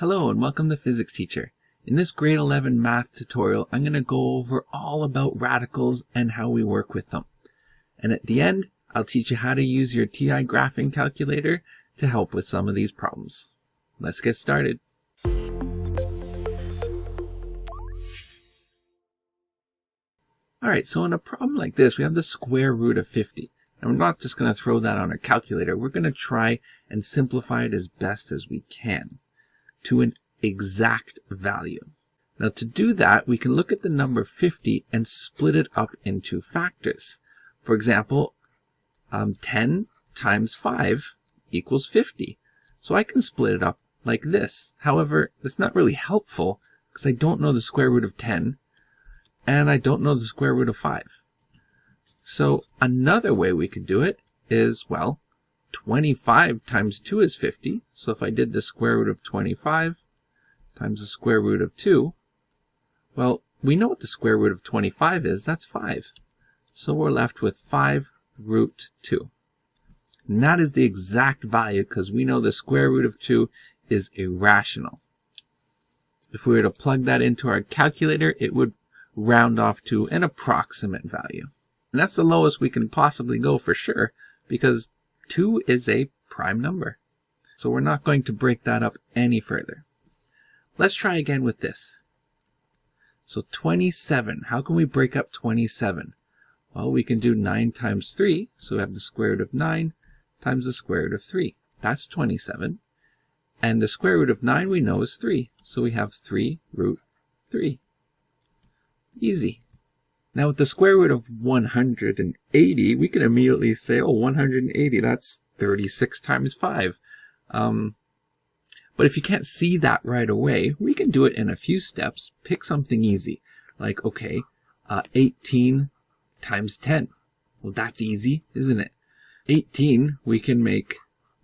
Hello and welcome to Physics Teacher. In this grade 11 math tutorial, I'm going to go over all about radicals and how we work with them. And at the end, I'll teach you how to use your TI graphing calculator to help with some of these problems. Let's get started. Alright, so in a problem like this, we have the square root of 50. And we're not just going to throw that on our calculator. We're going to try and simplify it as best as we can to an exact value. Now to do that, we can look at the number 50 and split it up into factors. For example, 10 times 5 equals 50. So I can split it up like this. However, that's not really helpful because I don't know the square root of 10 and I don't know the square root of 5. So another way we could do it is, well, 25 times 2 is 50. So if I did the square root of 25 times the square root of 2, well, we know what the square root of 25 is. That's 5. So we're left with 5 root 2. And that is the exact value because we know the square root of 2 is irrational. If we were to plug that into our calculator, it would round off to an approximate value. And that's the lowest we can possibly go for sure, because 2 is a prime number. So we're not going to break that up any further. Let's try again with this. So 27, how can we break up 27? Well, we can do 9 times 3, so we have the square root of 9 times the square root of 3. That's 27. And the square root of 9 we know is 3, so we have 3 root 3. Easy. Now with the square root of 180, we can immediately say, oh, 180, that's 36 times 5. But if you can't see that right away, we can do it in a few steps. Pick something easy, like, okay, 18 times 10. Well, that's easy, isn't it? 18, we can make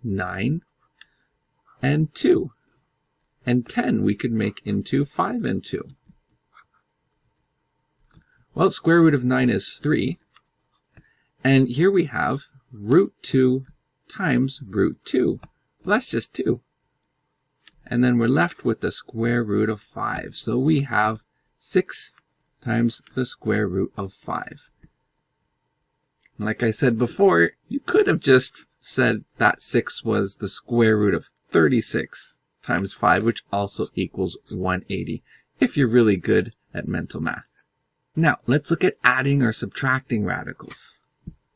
9 and 2. And 10, we could make into 5 and 2. Well, square root of 9 is 3. And here we have root 2 times root 2. Well, that's just 2. And then we're left with the square root of 5. So we have 6 times the square root of 5. Like I said before, you could have just said that 6 was the square root of 36 times 5, which also equals 180, if you're really good at mental math. Now, let's look at adding or subtracting radicals.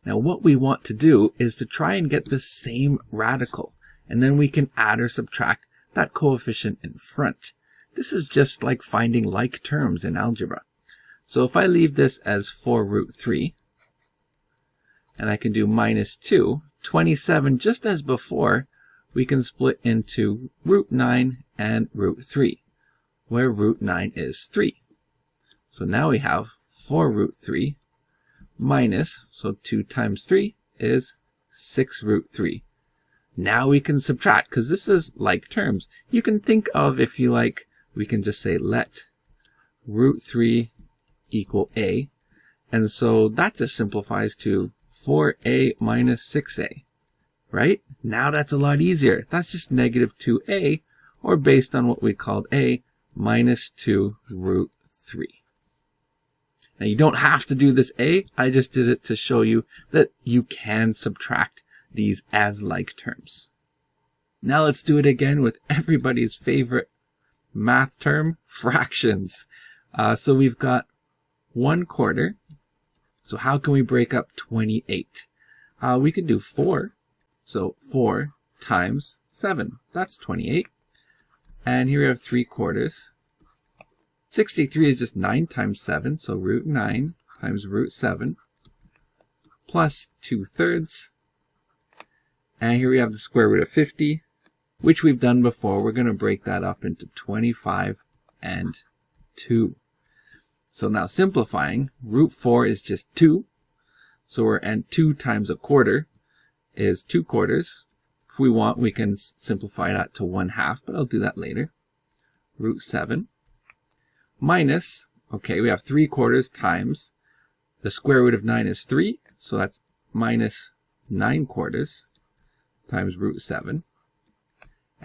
Now, what we want to do is to try and get the same radical, and then we can add or subtract that coefficient in front. This is just like finding like terms in algebra. So if I leave this as 4 root 3, and I can do minus 2, 27, just as before, we can split into root 9 and root 3, where root 9 is 3. So now we have 4 root 3 minus, so 2 times 3 is 6 root 3. Now we can subtract, because this is like terms. You can think of, if you like, we can just say let root 3 equal a. And so that just simplifies to 4a minus 6a, right? Now that's a lot easier. That's just negative 2a, or based on what we called a, minus 2 root 3. Now you don't have to do this a, I just did it to show you that you can subtract these as like terms. Now let's do it again with everybody's favorite math term, fractions. So we've got 1/4. So how can we break up 28? We can do 4. So 4 times 7, that's 28. And here we have 3/4. 63 is just 9 times 7, so root 9 times root 7, plus 2/3. And here we have the square root of 50, which we've done before. We're going to break that up into 25 and 2. So now simplifying, root 4 is just 2. So and 2 times 1/4 is 2/4. If we want, we can simplify that to 1/2, but I'll do that later. Root 7. Minus, okay, we have 3/4 times the square root of 9 is 3, so that's minus 9/4 times root 7.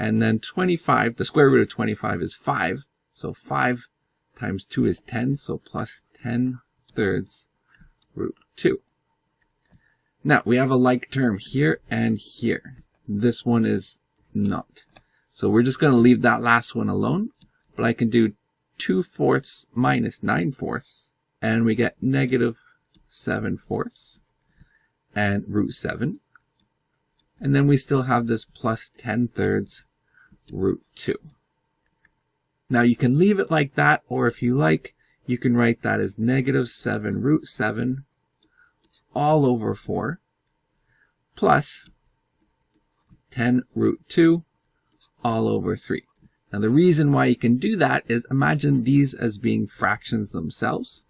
And then 25, the square root of 25 is 5. So 5 times 2 is 10, so plus 10 thirds root 2. Now, we have a like term here and here. This one is not. So we're just going to leave that last one alone. But I can do 2/4 minus 9/4, and we get negative 7/4 and root 7. And then we still have this plus 10 thirds root 2. Now you can leave it like that, or if you like, you can write that as negative 7 root 7 all over 4 plus 10 root 2 all over 3. Now the reason why you can do that is imagine these as being fractions themselves.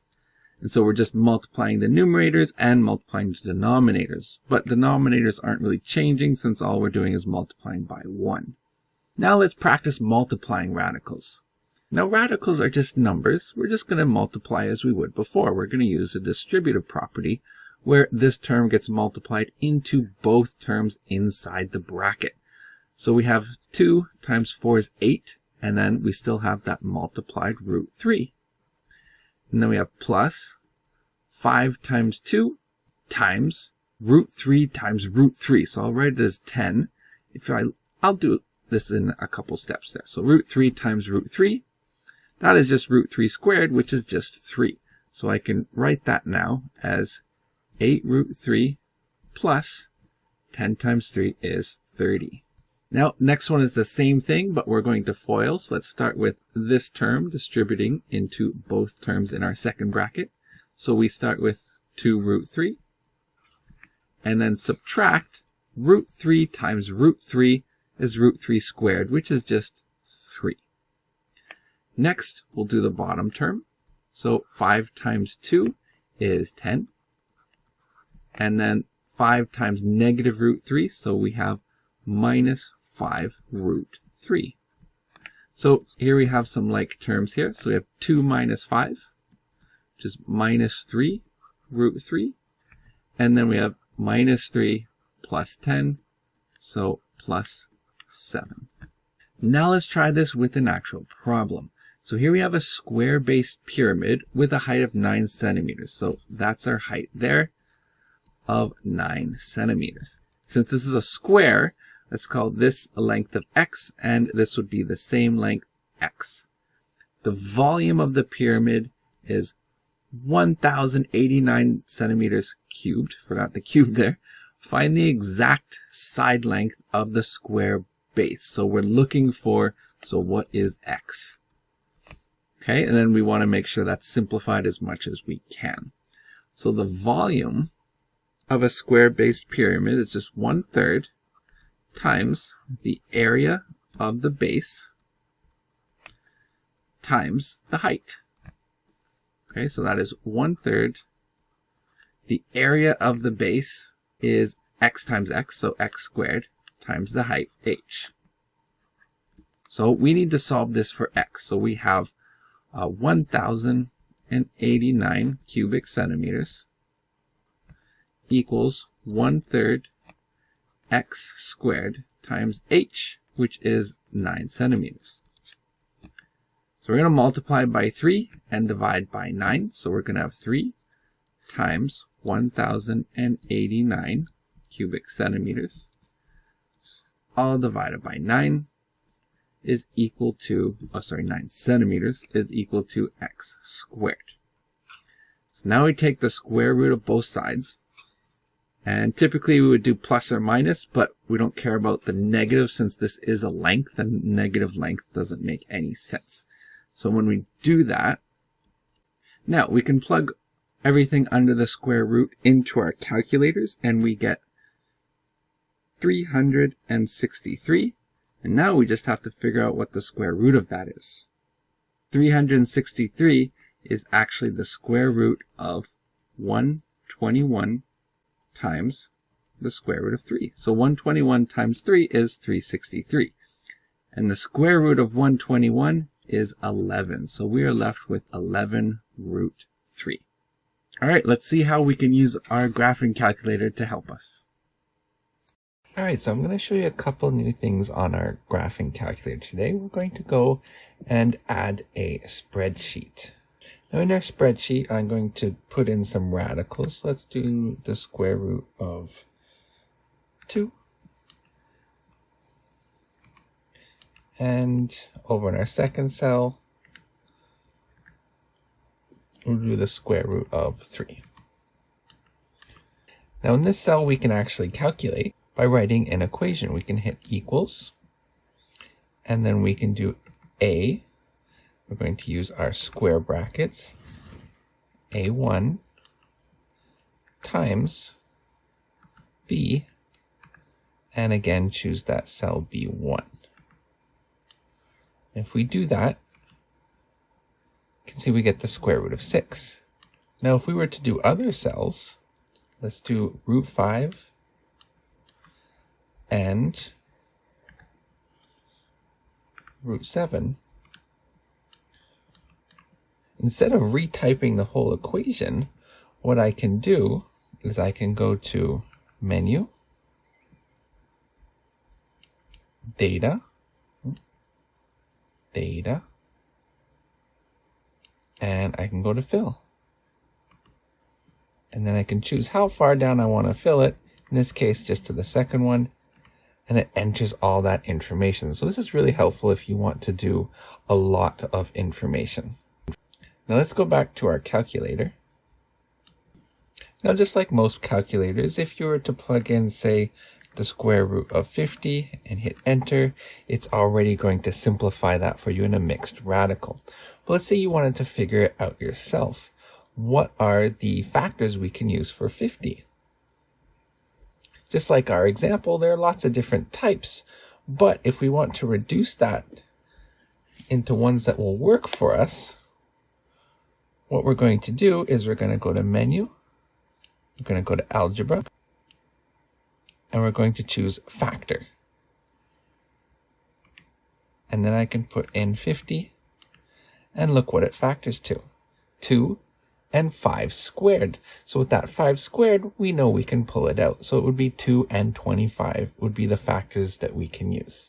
And so we're just multiplying the numerators and multiplying the denominators. But denominators aren't really changing since all we're doing is multiplying by 1. Now let's practice multiplying radicals. Now radicals are just numbers. We're just going to multiply as we would before. We're going to use a distributive property where this term gets multiplied into both terms inside the bracket. So we have 2 times 4 is 8, and then we still have that multiplied root 3. And then we have plus 5 times 2 times root 3 times root 3. So I'll write it as 10. I'll do this in a couple steps there. So root 3 times root 3, that is just root 3 squared, which is just 3. So I can write that now as 8 root 3 plus 10 times 3 is 30. Now, next one is the same thing, but we're going to FOIL. So let's start with this term distributing into both terms in our second bracket. So we start with 2 root 3, and then subtract root 3 times root 3 is root 3 squared, which is just 3. Next, we'll do the bottom term. So 5 times 2 is 10. And then 5 times negative root 3, so we have minus 5 root 3. So here we have some like terms here. So we have 2 minus 5, which is minus 3 root 3. And then we have minus 3 plus 10, so plus 7. Now let's try this with an actual problem. So here we have a square-based pyramid with a height of 9 centimeters. So that's our height there of 9 centimeters. Since this is a square, let's call this a length of x, and this would be the same length x. The volume of the pyramid is 1,089 centimeters cubed. Forgot the cube there. Find the exact side length of the square base. So we're looking for, so what is x? Okay, and then we want to make sure that's simplified as much as we can. So the volume of a square-based pyramid is just 1/3 times the area of the base times the height. Okay, so that is 1/3. The area of the base is x times x, so x squared times the height, h. So we need to solve this for x. So we have 1,089 cubic centimeters equals 1/3 x squared times h, which is 9 centimeters. So we're going to multiply by 3 and divide by 9. So we're going to have 3 times 1,089 cubic centimeters, all divided by 9 is equal to, 9 centimeters is equal to x squared. So now we take the square root of both sides. And typically we would do plus or minus, but we don't care about the negative since this is a length, and negative length doesn't make any sense. So when we do that, now we can plug everything under the square root into our calculators, and we get 363. And now we just have to figure out what the square root of that is. 363 is actually the square root of 121 times the square root of 3. So 121 times 3 is 363. And the square root of 121 is 11. So we are left with 11 root 3. All right, let's see how we can use our graphing calculator to help us. All right, so I'm going to show you a couple new things on our graphing calculator today. We're going to go and add a spreadsheet. Now in our spreadsheet, I'm going to put in some radicals. Let's do the square root of 2. And over in our second cell, we'll do the square root of 3. Now in this cell, we can actually calculate by writing an equation. We can hit equals, and then we can do A. We're going to use our square brackets, A1 times B, and again choose that cell B1. If we do that, you can see we get the square root of 6. Now if we were to do other cells, let's do root 5 and root 7. Instead of retyping the whole equation, what I can do is I can go to Menu, Data, and I can go to Fill. And then I can choose how far down I want to fill it, in this case just to the second one, and it enters all that information. So this is really helpful if you want to do a lot of information. Now let's go back to our calculator. Now just like most calculators, if you were to plug in, say, the square root of 50 and hit enter, it's already going to simplify that for you in a mixed radical. But let's say you wanted to figure it out yourself. What are the factors we can use for 50? Just like our example, there are lots of different types, but if we want to reduce that into ones that will work for us, what we're going to do is we're going to go to Menu, we're going to go to Algebra, and we're going to choose Factor. And then I can put in 50, and look what it factors to. 2 and 5 squared. So with that 5 squared, we know we can pull it out. So it would be 2 and 25 would be the factors that we can use.